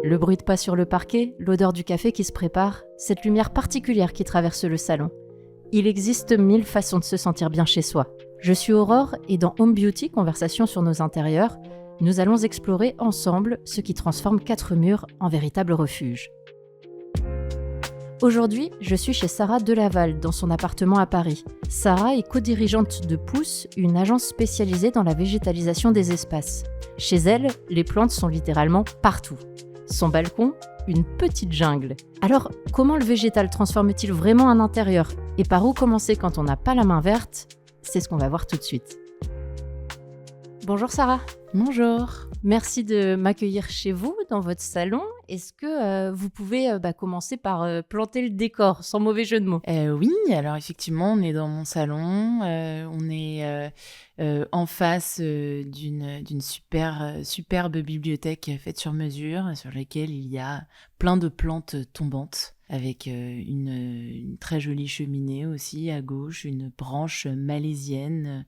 Le bruit de pas sur le parquet, l'odeur du café qui se prépare, cette lumière particulière qui traverse le salon. Il existe 1000 façons de se sentir bien chez soi. Je suis Aurore et dans Home Beauty, conversation sur nos intérieurs, nous allons explorer ensemble ce qui transforme 4 murs en véritable refuge. Aujourd'hui, je suis chez Sarah Delaval, dans son appartement à Paris. Sarah est co-dirigeante de Pousse, une agence spécialisée dans la végétalisation des espaces. Chez elle, les plantes sont littéralement partout. Son balcon, une petite jungle. Alors, comment le végétal transforme-t-il vraiment un intérieur ? Et par où commencer quand on n'a pas la main verte ? C'est ce qu'on va voir tout de suite. Bonjour Sarah. Bonjour. Merci de m'accueillir chez vous, dans votre salon. Est-ce que vous pouvez commencer par planter le décor, sans mauvais jeu de mots ? Oui, alors effectivement, on est dans mon salon. On est en face d'une superbe bibliothèque faite sur mesure, sur laquelle il y a plein de plantes tombantes, avec une très jolie cheminée aussi à gauche, une branche malaisienne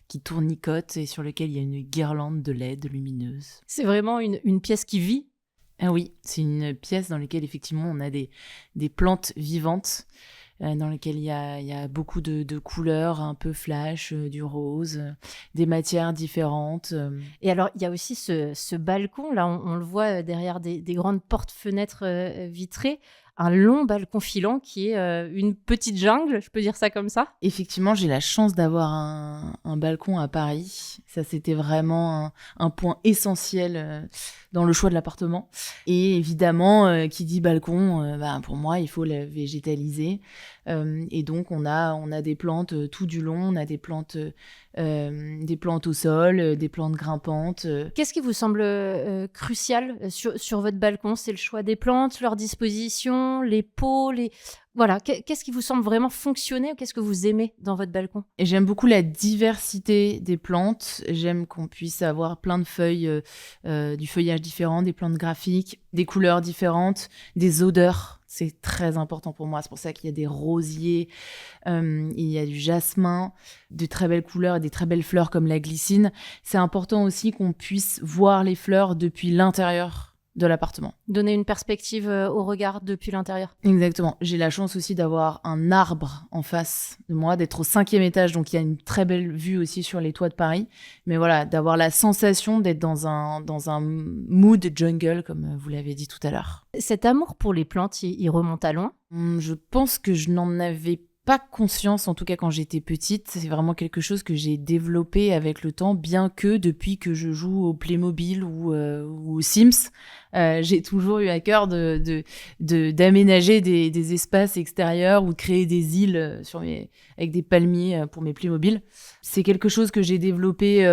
qui tournicote et sur laquelle il y a une guirlande de LED lumineuse. C'est vraiment une pièce qui vit ? Ah oui, c'est une pièce dans laquelle effectivement on a des plantes vivantes, dans lesquelles il y a beaucoup de couleurs un peu flash, du rose, des matières différentes. Et alors, il y a aussi ce balcon, là on le voit derrière des grandes portes-fenêtres vitrées, un long balcon filant qui est une petite jungle, je peux dire ça comme ça ? Effectivement, j'ai la chance d'avoir un balcon à Paris. Ça, c'était vraiment un point essentiel dans le choix de l'appartement. Et évidemment, qui dit balcon, pour moi, il faut le végétaliser. Et donc, on a des plantes tout du long. On a des plantes au sol, des plantes grimpantes. Qu'est-ce qui vous semble crucial sur votre balcon ? C'est le choix des plantes, leur disposition, les pots, Voilà, qu'est-ce qui vous semble vraiment fonctionner ou qu'est-ce que vous aimez dans votre balcon ? Et j'aime beaucoup la diversité des plantes. J'aime qu'on puisse avoir plein de feuilles, du feuillage différent, des plantes graphiques, des couleurs différentes, des odeurs. C'est très important pour moi. C'est pour ça qu'il y a des rosiers, il y a du jasmin, de très belles couleurs et des très belles fleurs comme la glycine. C'est important aussi qu'on puisse voir les fleurs depuis l'intérieur de l'appartement. Donner une perspective au regard depuis l'intérieur. Exactement. J'ai la chance aussi d'avoir un arbre en face de moi, d'être au 5e étage, donc il y a une très belle vue aussi sur les toits de Paris. Mais voilà, d'avoir la sensation d'être dans un mood jungle, comme vous l'avez dit tout à l'heure. Cet amour pour les plantes, il remonte à loin ? Je pense que je n'en avais pas conscience, en tout cas quand j'étais petite. C'est vraiment quelque chose que j'ai développé avec le temps, bien que depuis que je joue au Playmobil ou aux Sims, j'ai toujours eu à cœur d'aménager des espaces extérieurs ou de créer des îles avec des palmiers pour mes Playmobil. C'est quelque chose que j'ai développé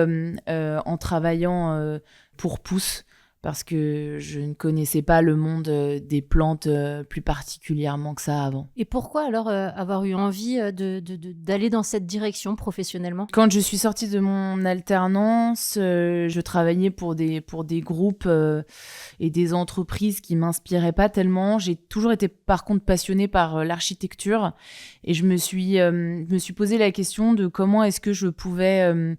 en travaillant pour Pousse, parce que je ne connaissais pas le monde des plantes plus particulièrement que ça avant. Et pourquoi alors avoir eu envie d'aller dans cette direction professionnellement ? Quand je suis sortie de mon alternance, je travaillais pour des groupes et des entreprises qui m'inspiraient pas tellement. J'ai toujours été par contre passionnée par l'architecture et je me suis posé la question de comment est-ce que je pouvais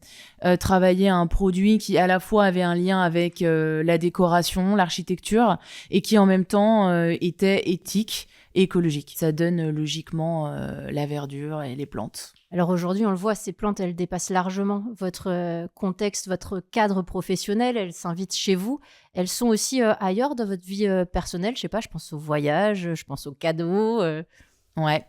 travailler un produit qui à la fois avait un lien avec la décoration, l'architecture, et qui en même temps était éthique et écologique. Ça donne logiquement la verdure et les plantes. Alors aujourd'hui, on le voit, ces plantes, elles dépassent largement votre contexte, votre cadre professionnel. Elles s'invitent chez vous. Elles sont aussi ailleurs dans votre vie personnelle. Je sais pas, je pense au voyage, je pense aux cadeaux. Ouais,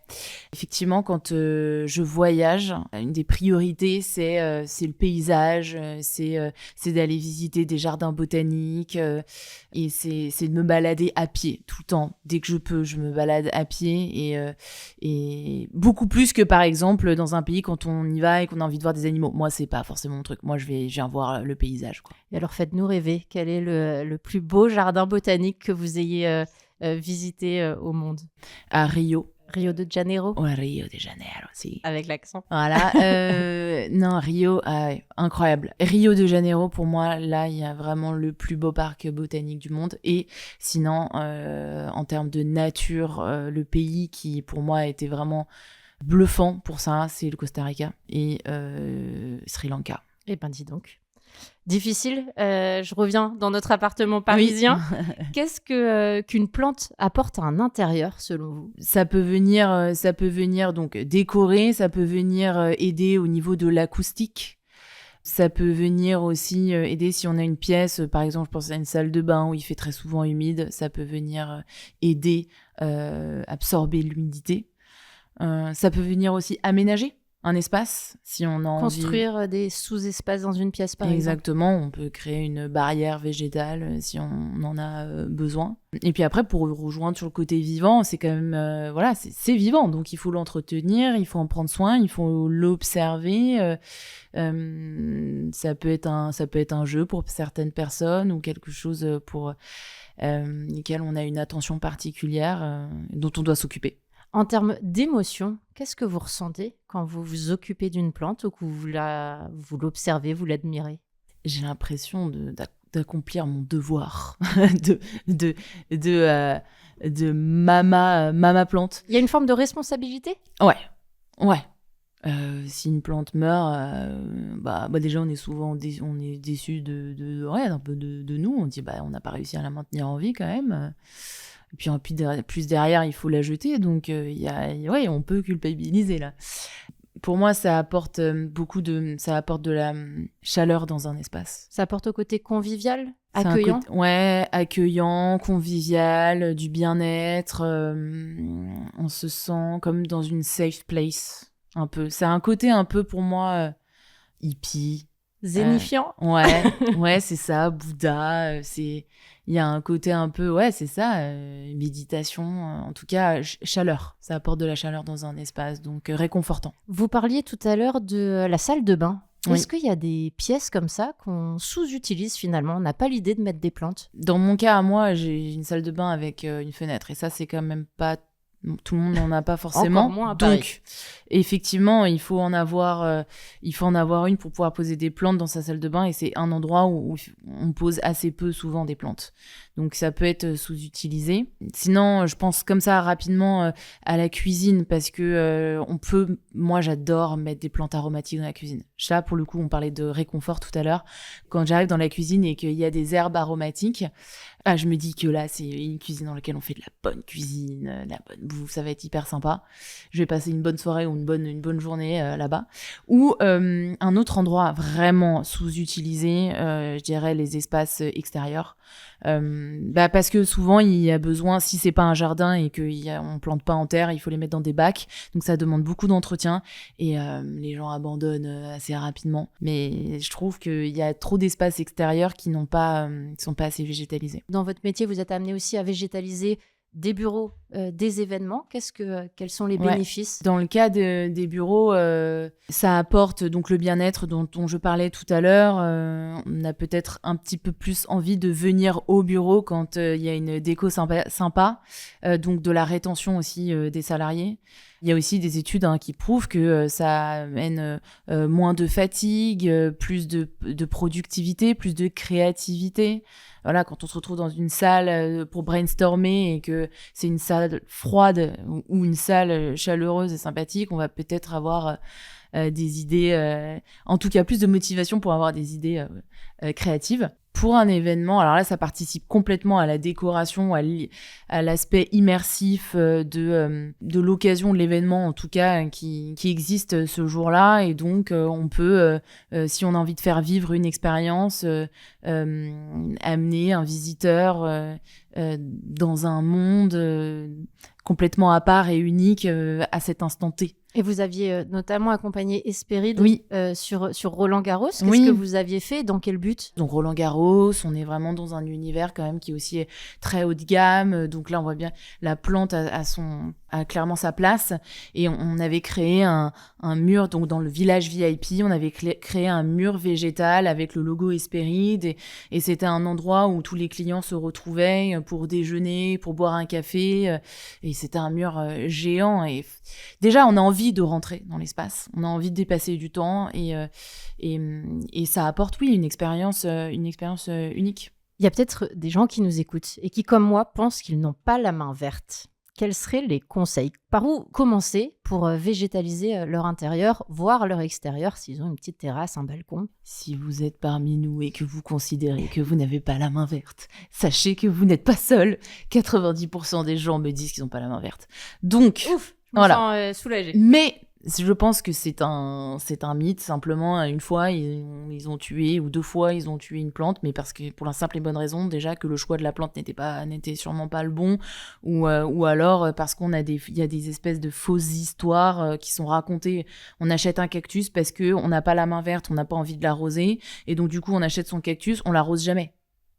effectivement, quand je voyage, une des priorités, c'est le paysage, c'est d'aller visiter des jardins botaniques et c'est de me balader à pied tout le temps. Dès que je peux, je me balade à pied et beaucoup plus que par exemple dans un pays quand on y va et qu'on a envie de voir des animaux. Moi, c'est pas forcément mon truc. Moi, je viens voir le paysage, quoi. Et alors, faites-nous rêver. Quel est le plus beau jardin botanique que vous ayez visité au monde ? À Rio. Rio de Janeiro. Ouais, Rio de Janeiro, si. Avec l'accent. Voilà. Non, Rio, incroyable. Rio de Janeiro, pour moi, là, il y a vraiment le plus beau parc botanique du monde. Et sinon, en termes de nature, le pays qui, pour moi, a été vraiment bluffant pour ça, c'est le Costa Rica et Sri Lanka. Eh ben, dis donc. Difficile, je reviens dans notre appartement parisien. Oui. Qu'est-ce qu'une plante apporte à un intérieur, selon vous? Ça peut venir donc décorer, ça peut venir aider au niveau de l'acoustique. Ça peut venir aussi aider si on a une pièce, par exemple, je pense à une salle de bain où il fait très souvent humide, ça peut venir aider absorber l'humidité. Ça peut venir aussi aménager un espace si on a envie. Construire des sous-espaces dans une pièce, par exemple. Exactement, on peut créer une barrière végétale si on en a besoin. Et puis après, pour rejoindre sur le côté vivant, c'est quand même, voilà, c'est vivant, donc il faut l'entretenir, il faut en prendre soin, il faut l'observer. Ça peut être un jeu pour certaines personnes ou quelque chose pour lesquels on a une attention particulière dont on doit s'occuper. En termes d'émotion, qu'est-ce que vous ressentez quand vous vous occupez d'une plante ou que vous l'observez, vous l'admirez? J'ai l'impression d'accomplir mon devoir de mama plante. Il y a une forme de responsabilité? Ouais. Si une plante meurt, déjà on est souvent déçu un peu de nous. On dit on n'a pas réussi à la maintenir en vie quand même. Et puis plus derrière, il faut la jeter. Donc, on peut culpabiliser là. Pour moi, ça apporte ça apporte de la chaleur dans un espace. Ça apporte au côté convivial, accueillant. Accueillant, convivial, du bien-être. On se sent comme dans une safe place, un peu. C'est un côté un peu pour moi hippie. Zénifiant. Ouais, c'est ça, Bouddha, il y a un côté un peu, c'est ça, méditation, en tout cas, chaleur. Ça apporte de la chaleur dans un espace, donc réconfortant. Vous parliez tout à l'heure de la salle de bain. Oui. Est-ce qu'il y a des pièces comme ça qu'on sous-utilise finalement? On n'a pas l'idée de mettre des plantes? Dans mon cas, à moi, j'ai une salle de bain avec une fenêtre, et ça, c'est quand même pas... Tout le monde n'en a pas forcément. Encore moins à Paris. Donc, effectivement, il faut en avoir une pour pouvoir poser des plantes dans sa salle de bain. Et c'est un endroit où on pose assez peu souvent des plantes. Donc, ça peut être sous-utilisé. Sinon, je pense comme ça rapidement à la cuisine parce que moi, j'adore mettre des plantes aromatiques dans la cuisine. Ça, pour le coup, on parlait de réconfort tout à l'heure. Quand j'arrive dans la cuisine et qu'il y a des herbes aromatiques, je me dis que là, c'est une cuisine dans laquelle on fait de la bonne cuisine, de la bonne bouffe, ça va être hyper sympa. Je vais passer une bonne soirée ou une bonne journée là-bas. Ou un autre endroit vraiment sous-utilisé, je dirais les espaces extérieurs. Parce que souvent, il y a besoin, si c'est pas un jardin et qu'on plante pas en terre, il faut les mettre dans des bacs. Donc ça demande beaucoup d'entretien et les gens abandonnent assez rapidement. Mais je trouve qu'il y a trop d'espaces extérieurs qui sont pas assez végétalisés. Dans votre métier, vous êtes amené aussi à végétaliser des bureaux, des événements. Quels sont les bénéfices? Dans le cas des bureaux, ça apporte donc le bien-être dont je parlais tout à l'heure. On a peut-être un petit peu plus envie de venir au bureau quand il y a une déco sympa, donc de la rétention aussi des salariés. Il y a aussi des études qui prouvent que ça amène moins de fatigue, plus de productivité, plus de créativité. Voilà, quand on se retrouve dans une salle pour brainstormer et que c'est une salle froide ou une salle chaleureuse et sympathique, on va peut-être avoir des idées, en tout cas plus de motivation pour avoir des idées créatives. Pour un événement, alors là, ça participe complètement à la décoration, à l'aspect immersif de l'occasion de l'événement, en tout cas, qui existe ce jour-là. Et donc, on peut, si on a envie de faire vivre une expérience, amener un visiteur dans un monde complètement à part et unique à cet instant T. Et vous aviez notamment accompagné Hespéride sur Roland-Garros. Qu'est-ce que vous aviez fait? Dans quel but? Donc Roland-Garros, on est vraiment dans un univers quand même qui est aussi très haut de gamme. Donc là, on voit bien la plante a clairement sa place. Et on avait créé un mur, donc dans le village VIP, on avait créé un mur végétal avec le logo Hespéride. Et c'était un endroit où tous les clients se retrouvaient pour déjeuner, pour boire un café. Et c'était un mur géant. Et déjà, on a envie de rentrer dans l'espace. On a envie de dépasser du temps. Et ça apporte, une expérience unique. Il y a peut-être des gens qui nous écoutent et qui, comme moi, pensent qu'ils n'ont pas la main verte. quels seraient les conseils? Par où commencer pour végétaliser leur intérieur, voire leur extérieur, s'ils ont une petite terrasse, un balcon? Si vous êtes parmi nous et que vous considérez que vous n'avez pas la main verte, sachez que vous n'êtes pas seul. 90% des gens me disent qu'ils n'ont pas la main verte. Donc, Ouf, je me sens soulagée. Mais je pense que c'est un mythe. Simplement, une fois, ils ont tué, ou 2 fois, ils ont tué une plante, mais parce que pour la simple et bonne raison, déjà, que le choix de la plante n'était sûrement pas le bon, ou alors parce il y a des espèces de fausses histoires qui sont racontées. On achète un cactus parce qu'on n'a pas la main verte, on n'a pas envie de l'arroser, et donc du coup, on achète son cactus, on l'arrose jamais.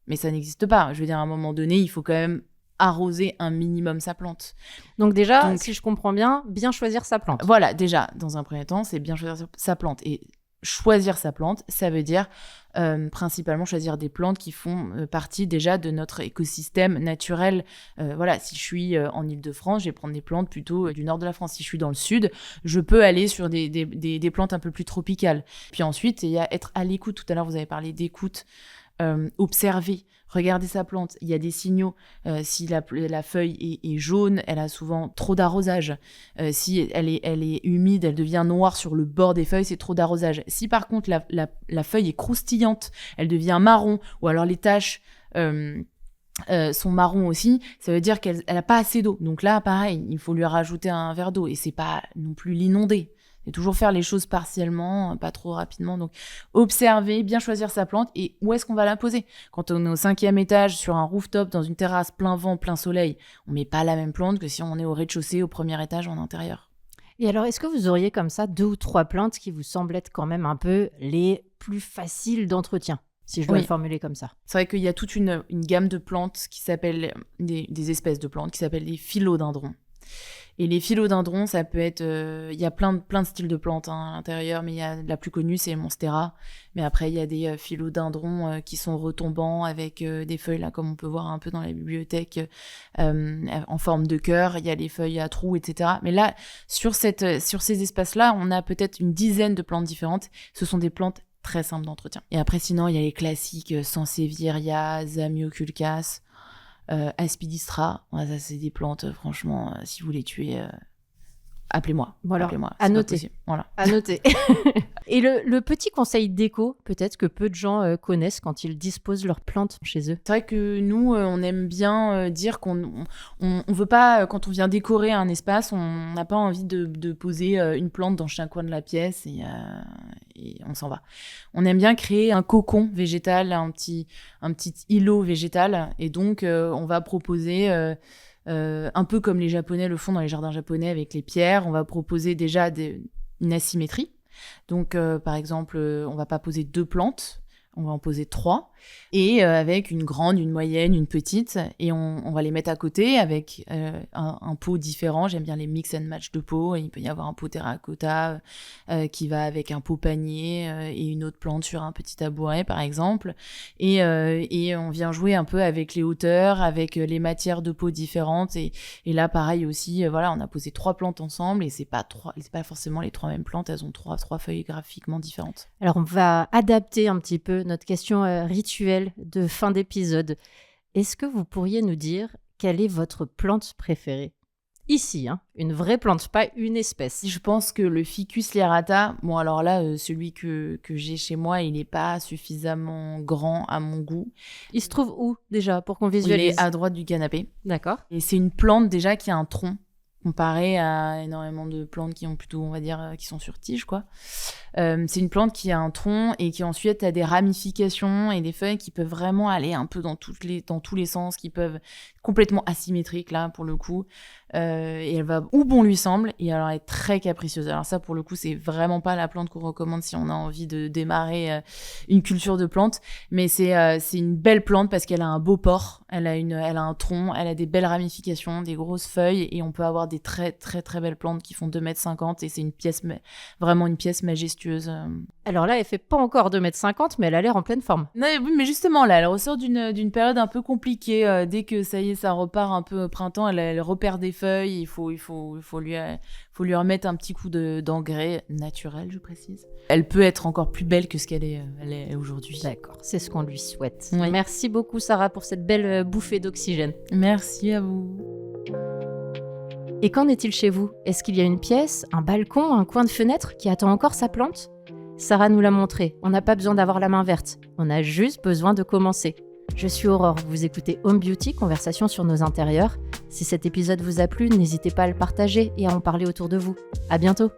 Mais ça n'existe pas. Je veux dire, à un moment donné, il faut quand même arroser un minimum sa plante. Donc déjà, si je comprends bien choisir sa plante. Voilà, déjà, dans un premier temps, c'est bien choisir sa plante. Et choisir sa plante, ça veut dire principalement choisir des plantes qui font partie déjà de notre écosystème naturel. Voilà, si je suis en Île-de-France, je vais prendre des plantes plutôt du nord de la France. Si je suis dans le sud, je peux aller sur des plantes un peu plus tropicales. Puis ensuite, il y a être à l'écoute. Tout à l'heure, vous avez parlé d'écoute. Observer, regarder sa plante. Il y a des signaux. Si la feuille est jaune, elle a souvent trop d'arrosage. Si elle est humide, elle devient noire sur le bord des feuilles, c'est trop d'arrosage. Si par contre la feuille est croustillante, elle devient marron, ou alors les taches sont marrons aussi, ça veut dire qu'elle n'a pas assez d'eau. Donc là, pareil, il faut lui rajouter un verre d'eau. Et c'est pas non plus l'inonder. Et toujours faire les choses partiellement, pas trop rapidement. Donc, observer, bien choisir sa plante et où est-ce qu'on va la poser. Quand on est au 5e étage, sur un rooftop, dans une terrasse, plein vent, plein soleil, on met pas la même plante que si on est au rez-de-chaussée, au 1er étage, en intérieur. Et alors, est-ce que vous auriez comme ça 2 ou 3 plantes qui vous semblent être quand même un peu les plus faciles d'entretien, si je dois le formuler comme ça? C'est vrai qu'il y a toute une gamme de plantes qui s'appellent, des espèces de plantes qui s'appellent les philodendrons. Et les philodendrons, ça peut être... Il y a plein de styles de plantes à l'intérieur, mais la plus connue, c'est le monstera. Mais après, il y a des philodendrons qui sont retombants avec des feuilles, là, comme on peut voir un peu dans la bibliothèque, en forme de cœur. Il y a les feuilles à trous, etc. Mais là, sur ces espaces-là, on a peut-être une dizaine de plantes différentes. Ce sont des plantes très simples d'entretien. Et après, sinon, il y a les classiques Sansevieria, Zamioculcas, Aspidistra. Ouais, ça, c'est des plantes, franchement, si vous les tuez, appelez-moi. Voilà, appelez-moi, à noter. Voilà. À noter. Et le petit conseil déco, peut-être que peu de gens connaissent quand ils disposent leurs plantes chez eux. C'est vrai que nous, on aime bien dire qu'on veut pas, quand on vient décorer un espace, on n'a pas envie de poser une plante dans chaque coin de la pièce et on s'en va. On aime bien créer un cocon végétal, un petit îlot végétal, et donc on va proposer... un peu comme les Japonais le font dans les jardins japonais avec les pierres, on va proposer déjà une asymétrie. Donc, par exemple, on va pas poser 2 plantes, on va en poser 3, et avec une grande, une moyenne, une petite, et on va les mettre à côté avec un pot différent. J'aime bien les mix and match de pots. Il peut y avoir un pot terracotta qui va avec un pot panier et une autre plante sur un petit tabouret, par exemple. Et on vient jouer un peu avec les hauteurs, avec les matières de pots différentes. Et là, pareil aussi, voilà, on a posé 3 plantes ensemble, et c'est pas forcément les 3 mêmes plantes, elles ont 3 feuilles graphiquement différentes. Alors, on va adapter un petit peu notre question rituelle de fin d'épisode. Est-ce que vous pourriez nous dire quelle est votre plante préférée? Ici, une vraie plante, pas une espèce. Je pense que le Ficus lyrata, bon alors là, celui que j'ai chez moi, il n'est pas suffisamment grand à mon goût. Il se trouve où déjà, pour qu'on visualise? Il est à droite du canapé. D'accord. Et c'est une plante déjà qui a un tronc, comparé à énormément de plantes qui ont plutôt, on va dire, qui sont sur tige, quoi. C'est une plante qui a un tronc et qui ensuite a des ramifications et des feuilles qui peuvent vraiment aller un peu dans tous les sens, qui peuvent complètement asymétriques, là, pour le coup. Et elle va où bon lui semble, et alors elle est très capricieuse. Alors ça, pour le coup, c'est vraiment pas la plante qu'on recommande si on a envie de démarrer une culture de plantes, mais c'est une belle plante parce qu'elle a un beau port, elle a un tronc, elle a des belles ramifications, des grosses feuilles, et on peut avoir des très très très belles plantes qui font 2,50 m, et c'est vraiment une pièce majestueuse. Alors là, elle fait pas encore 2,50 m, mais elle a l'air en pleine forme. Non, oui, mais justement, là, elle ressort d'une période un peu compliquée. Dès que ça y est, ça repart un peu au printemps, elle repère des feuilles. Il faut lui remettre un petit coup d'engrais naturel, je précise. Elle peut être encore plus belle que ce qu'elle est aujourd'hui. D'accord, c'est ce qu'on lui souhaite. Oui. Merci beaucoup, Sarah, pour cette belle bouffée d'oxygène. Merci à vous. Et qu'en est-il chez vous ? Est-ce qu'il y a une pièce, un balcon, un coin de fenêtre qui attend encore sa plante ? Sarah nous l'a montré, on n'a pas besoin d'avoir la main verte, on a juste besoin de commencer. Je suis Aurore, vous écoutez Home Beauty, conversation sur nos intérieurs. Si cet épisode vous a plu, n'hésitez pas à le partager et à en parler autour de vous. À bientôt.